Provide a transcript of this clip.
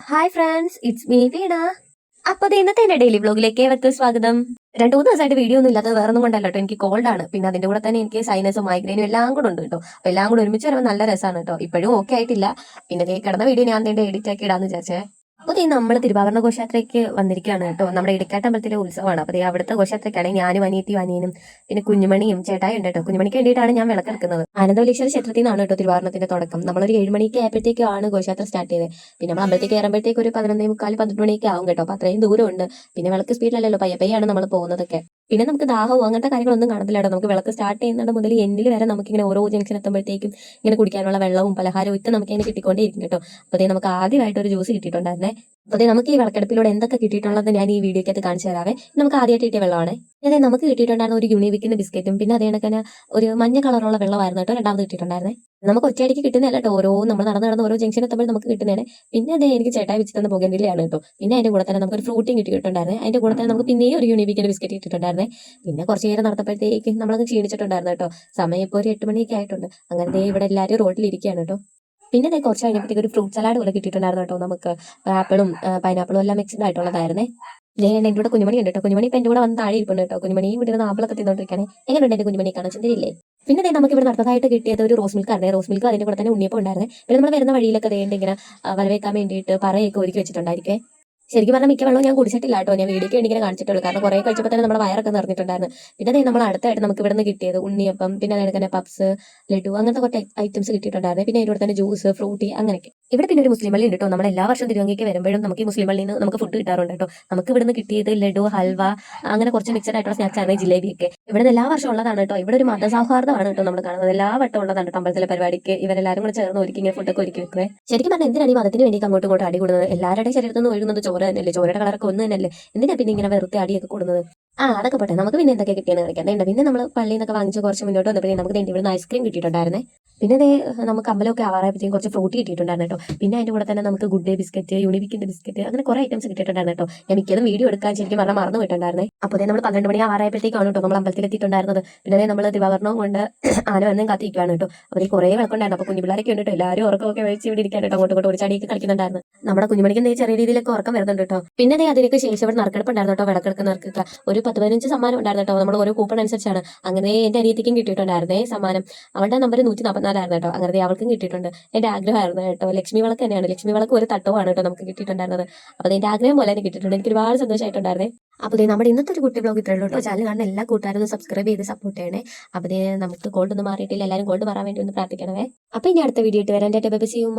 Hi friends, it's me വീണ. അപ്പൊ ഇന്നത്തെ എന്റെ ഡെയിലി വ്ലോഗിലേക്ക് ഏവർക്ക് സ്വാഗതം. 2-3 ദിവസമായിട്ട് വീഡിയോ ഒന്നും ഇല്ലാത്തത് വേറെ ഒന്നും കൊണ്ടല്ലോ കേട്ടോ. എനിക്ക് കോൾഡ് ആണ്. പിന്നെ അതിന്റെ കൂടെ തന്നെ എനിക്ക് സൈനസും മൈഗ്രെയിനും എല്ലാം കൂടെ ഉണ്ട് കേട്ടോ. അപ്പൊ എല്ലാം കൂടെ ഒരുമിച്ച് വരുമ്പോൾ നല്ല രസമാണ് കേട്ടോ. ഇപ്പോഴും ഓക്കെ ആയിട്ടില്ല. പിന്നെ കിടന്ന വീഡിയോ ഞാൻ എഡിറ്റ് ആക്കി ഇടാന്ന് വിചാരിച്ചേ. അപ്പോൾ നമ്മൾ തിരുവാഭരണ ഘോഷയാത്രയ്ക്ക് വന്നിരിക്കുകയാണ് കേട്ടോ. നമ്മുടെ ഇടക്കാട്ട് അമ്പലത്തിലെ ഉത്സവമാണ്. അപ്പോൾ അവിടുത്തെ ഘോഷയാത്രയ്ക്കാണ് ഞാനും അനിയത്തിയും അനിയനും പിന്നെ കുഞ്ഞുമണിയും ചേട്ടായി ഉണ്ട് കേട്ടോ. കുഞ്ഞുമണിക്ക് വേണ്ടിയിട്ടാണ് ഞാൻ വിളക്കെടുക്കുന്നത്. ആനന്ദവല്ലീശ്വര ക്ഷേത്രത്തിൽ നിന്നാണ് കേട്ടോ തിരുവാഭരണത്തിന്റെ തുടക്കം. നമ്മളൊരു 7 മണിക്ക് ആയപ്പോഴത്തേക്കാണ് ഘോഷയാത്ര സ്റ്റാർട്ട് ചെയ്തത്. പിന്നെ നമ്മൾ അമ്പലത്തേക്ക് കയറുമ്പോഴത്തേക്ക് ഒരു 11:45 12 മണിയൊക്കെ ആവും കേട്ടോ. അപ്പോൾ അത്രയും ദൂരമുണ്ട്. പിന്നെ വിളക്ക് സ്പീഡിലല്ലോ, പയ്യാണ് നമ്മൾ പോകുന്നതൊക്കെ. പിന്നെ നമുക്ക് ദാഹവും അങ്ങനത്തെ കാര്യങ്ങളൊന്നും കാണത്തില്ല കേട്ടോ. നമുക്ക് വിളക്ക് സ്റ്റാർട്ട് ചെയ്യുന്നത് മുതൽ എൻഡിൽ വരെ നമുക്കിങ്ങനെ ഓരോ ജംഗ്ഷൻ എത്തുമ്പോഴത്തേക്കും ഇങ്ങനെ കുടിക്കാനുള്ള വെള്ളവും പലഹാരവും ഒക്കെ നമുക്ക് ഇങ്ങനെ കിട്ടിക്കൊണ്ടേയിരിക്കും കേട്ടോ. അപ്പോൾ നമുക്ക് ആദ്യമായിട്ട് ഒരു ജ്യൂസ് കിട്ടിയിട്ടുണ്ടായിരുന്നേ. അപ്പോൾ നമുക്ക് ഈ വിളക്കെടുപ്പിലൂടെ എന്തൊക്കെ കിട്ടിയിട്ടുള്ളത് ഞാൻ ഈ വീഡിയോക്കകത്ത് കാണിച്ചു തരാവേ. നമുക്ക് ആദ്യമായിട്ട് കിട്ടിയ വെള്ളമാണ്. അതെ, നമുക്ക് കിട്ടിയിട്ടുണ്ടായിരുന്ന ഒരു യൂണിവിക്കിന്റെ ബിസ്ക്കറ്റും പിന്നെ അതേ കണക്കിന് ഒരു മഞ്ഞ കളറുള്ള വെള്ളമായിരുന്നു കേട്ടോ രണ്ടാമത് കിട്ടിയിട്ടുണ്ടായിരുന്നേ. നമുക്ക് ഒറ്റയടിക്ക് കിട്ടുന്നതല്ല കേട്ടോ, ഓരോ നമ്മൾ നടന്ന് ഓരോ ജംഗ്ഷൻ എത്തുമ്പോൾ നമുക്ക് കിട്ടുന്നതാണ്. പിന്നെ അതേ എനിക്ക് ചേട്ടായി വെച്ച് തന്ന ബോഗൻവില്ലയാണ് കേട്ടോ. പിന്നെ അതിന്റെ കൂടെ തന്നെ നമുക്ക് ഒരു ഫ്രൂട്ടിയും കിട്ടിയിട്ടുണ്ടായിരുന്നേ. അതിന്റെ കൂടെ തന്നെ നമുക്ക് പിന്നെയും ഒരു യൂണിവിക്കിന്റെ ബിസ്ക്കറ്റ് കിട്ടിയിട്ടുണ്ടായിരുന്നേ. പിന്നെ കുറച്ച് നേരം നടത്തപ്പോഴത്തേക്ക് നമ്മളത് ക്ഷീണിച്ചിട്ടുണ്ടായിരുന്നു കേട്ടോ. സമയം ഇപ്പോൾ ഒരു 8 മണിയൊക്കെ ആയിട്ടുണ്ട്. അങ്ങനെ ഇവിടെ എല്ലാവരും റോഡിലിരിക്കുകയാണ് കേട്ടോ. പിന്നെ കുറച്ച് കഴിഞ്ഞപ്പോഴത്തേക്ക് ഒരു ഫ്രൂട്ട് സലാഡ് പോലെ കിട്ടിയിട്ടുണ്ടായിരുന്നു കേട്ടോ. നമുക്ക് ആപ്പിളും പൈനാപ്പിളും എല്ലാം മിക്സ്ഡ് ആയിട്ടുള്ളതായിരുന്നേ. എൻ്റെ കൂടെ കുഞ്ഞുമണി ഉണ്ട് കേട്ടോ. കുഞ്ഞുമണി ഇപ്പം എൻ്റെ കൂടെ വന്ന് താഴെ ഇരിപ്പുണ്ട് കേട്ടോ. കുഞ്ഞുമണിയും ഇവിടെ ആപ്പിളൊക്കെ തിന്നോണ്ടിരിക്കുകയാണ്. എങ്ങനെയുണ്ട് എൻ്റെ കുഞ്ഞുമണി കാണാൻ ചിന്തയില്ലേ? പിന്നെ നമുക്ക് ഇവിടെ നടന്നതായിട്ട് കിട്ടിയത് ഒരു റോസ് മിൽക്ക് ആയിരുന്നേ. റോസ് മിൽക്ക് അതിൻ്റെ കൂടെ തന്നെ ഉണ്ണിയപ്പം ഉണ്ടായിരുന്നേ. പിന്നെ നമ്മൾ വരുന്ന വഴിയിലൊക്കെ ഇങ്ങനെ വരവേക്കാൻ വേണ്ടിയിട്ട് പറയൊക്കെ ഒരുക്കി വെച്ചിട്ടുണ്ടായിരിക്കേ. ശരിക്കും പറഞ്ഞാൽ മിക്ക വെള്ളവും ഞാൻ കുടിച്ചിട്ടില്ല കേട്ടോ. ഞാൻ വീഡിയോക്ക് വേണ്ടി ഇങ്ങനെ കാണിച്ചിട്ടുള്ളൂ. കാരണം കുറേ കഴിച്ചപ്പോൾ തന്നെ നമ്മുടെ വയറൊക്കെ നിറഞ്ഞിട്ടുണ്ടായിരുന്നു. പിന്നെ നമ്മൾ അടുത്തായിട്ട് നമുക്ക് ഇവിടെ നിന്ന് കിട്ടിയത് ഉണ്ണിയപ്പം, പിന്നെ അതിന് തന്നെ പപ്സ്, ലഡു, അങ്ങനത്തെ കുറച്ച് ഐറ്റംസ് കിട്ടിയിട്ടുണ്ടായിരുന്നു. പിന്നെ അതിൻ്റെ തന്നെ ജ്യൂസ്, ഫ്രൂട്ടി, അങ്ങനെയൊക്കെ. ഇവിടെ പിന്നെ ഒരു മുസ്ലിം പള്ളി ഉണ്ട് കേട്ടോ. നമ്മൾ എല്ലാ വർഷവും തിരുവനന്തപുരത്തേക്ക് വരുമ്പോഴും നമുക്ക് ഈ മുസ്ലിം പള്ളിയിൽ നിന്ന് നമുക്ക് ഫുഡ് കിട്ടാറുണ്ട് കേട്ടോ. നമുക്ക് ഇവിടെ നിന്ന് കിട്ടിയത് ലഡു, ഹൽവ, അങ്ങനെ കുറച്ച് മിക്സഡ് ആയിട്ടുള്ള സ്നാക്സ് ആണ്, ജിലേബിയൊക്കെ. ഇവിടെ എല്ലാ വർഷവും ഉള്ളതാണ് കേട്ടോ. ഇവിടെ ഒരു മതസൗഹാർദ്ദമാണ് കേട്ടോ നമ്മൾ കാണുന്നത്. എല്ലാ വട്ടം ഉള്ളതാണ് അമ്പലത്തിലെ പരിപാടിക്ക് ഇവരെല്ലാവരും കൂടെ ചേർന്ന് ഒരുക്കി ഇങ്ങനെ ഫുഡൊക്കെ ഒരുക്കി വെക്കുക. ശരിക്കും പറഞ്ഞാൽ എന്തിനാണ് ഈ മതത്തിന് വേണ്ടി അങ്ങോട്ടും ഇങ്ങോട്ടും അടി കൂടുന്നത്? എല്ലാവരുടെയും ശരീരത്തിൽ നിന്ന് ഒഴുകുന്നത് ചോര തന്നെയല്ലേ. ചോരയുടെ കളറൊക്കെ ഒന്ന് തന്നെയല്ലേ. എന്തിനാ പിന്നെ ഇങ്ങനെ വെറുതെ അടിയൊക്കെ കൂടുന്നത്? അതൊക്കെ പോട്ടെ. നമുക്ക് പിന്നെ എന്തൊക്കെ കിട്ടിയെന്ന് കാണിക്കാം. പിന്നെ നമ്മൾ പള്ളിയിൽ നിന്നൊക്കെ വാങ്ങിച്ച് കുറച്ച് മുന്നോട്ട് വന്നപ്പോൾ നമുക്ക് ഇവിടുന്ന് ഐസ്ക്രീം കിട്ടിയിട്ടുണ്ടായിരുന്നേ. പിന്നെ നമുക്ക് അമ്പലമൊക്കെ ആവാറായപ്പോഴത്തേക്കും കുറച്ച് ഫ്രൂട്ടി കിട്ടിയിട്ടുണ്ടായിരുന്നു കേട്ടോ. പിന്നെ അതിൻ്റെ കൂടെ തന്നെ നമുക്ക് ഗുഡ് ഡേ ബിസ്ക്കറ്റ്, യൂണിവിക്കിന്റെ ബിസ്ക്കറ്റ്, അങ്ങനെ കുറേ ഐറ്റംസ് കിട്ടിയിട്ടുണ്ടായിരുന്നു കേട്ടോ. ഞാൻ മിക്കതും വീഡിയോ എടുക്കാൻ ശരിക്കും പറഞ്ഞാൽ മറന്നു പോയിട്ടുണ്ടായിരുന്നേ. അപ്പോൾ നമ്മൾ 12 മണി ആവാറായപ്പോഴത്തേക്കാണ് കേട്ടോ നമ്മൾ അമ്പലത്തിൽ എത്തിയിട്ടുണ്ടായിരുന്നത്. പിന്നെ നമ്മൾ ദിവാകരണവും കൊണ്ട് ആന വന്നും കാത്തിരിക്കുകയാണ് കേട്ടോ. അപ്പോൾ കുറേ വിളക്കുണ്ടായിരുന്നു. അപ്പോൾ കുഞ്ഞു പിള്ളേരൊക്കെ ഉണ്ട് കേട്ടോ. എല്ലാവരും ഉറക്കമൊക്കെ വെച്ച് ഇവിടെ ഇരിക്കാൻ കേട്ടോ. അങ്ങോട്ട് ഒരു ചടിയൊക്കെ കളിക്കുന്നുണ്ടായിരുന്നു. നമ്മുടെ കുഞ്ഞുമണിക്ക് ചെറിയ രീതിയിലൊക്കെ ഉറക്കം വരുന്നുണ്ട് കേട്ടോ. പിന്നെ അതിനൊക്കെ ശേഷം ഇവിടെ നറുക്കെടുപ്പുണ്ടായിരുന്നു കേട്ടോ. വിളക്കെടുക്കുന്നവർക്ക് ഒരു 10-15 സമ്മാനം ഉണ്ടായിരുന്നു കേട്ടോ. നമ്മൾ ഓരോ കൂപ്പൺ അനുസരിച്ചാണ്. അങ്ങനെ എൻ്റെ അനിയത്തിക്കും കിട്ടിയിട്ടുണ്ടായിരുന്നേ സമ്മാനം. അവളുടെ നമ്പർ 144 ആയിരുന്നു കേട്ടോ. അങ്ങനെ അവൾക്കും കിട്ടിയിട്ടുണ്ട്. എൻ്റെ ആഗ്രഹമായിരുന്നു കേട്ടോ. ലക്ഷ്മി വിളക്ക് തന്നെയാണ്. ലക്ഷ്മി വിളക്ക് ഒരു തട്ടമാണ് കേട്ടോ നമുക്ക് കിട്ടിയിട്ടുണ്ടായിരുന്നത്. അപ്പോൾ എൻ്റെ ആഗ്രഹം പോലെ തന്നെ കിട്ടിയിട്ടുണ്ട്. എനിക്ക് ഒരുപാട് സന്തോഷമായിട്ടുണ്ടായിരുന്നേ. അപ്പോൾ നമ്മുടെ ഇന്നത്തെ ഒരു കുട്ടി ബ്ലോഗ് ഇത്രയുള്ളൂ കേട്ടോ. ചാനൽ കാണുന്ന എല്ലാ കൂട്ടുകാരും സബ്സ്ക്രൈബ് ചെയ്ത് സപ്പോർട്ട് ചെയ്യണേ. അപ്പോൾ നമുക്ക് ഗോൾഡ് ഒന്നും മാറിയിട്ടില്ല. എല്ലാവരും ഗോൾഡ് മാറാൻ വേണ്ടി ഒന്ന് പ്രാർത്ഥിക്കണമേ. അപ്പോൾ ഇനി അടുത്ത വീഡിയോ ഇട്ട് വരാൻ. Bye bye, see U.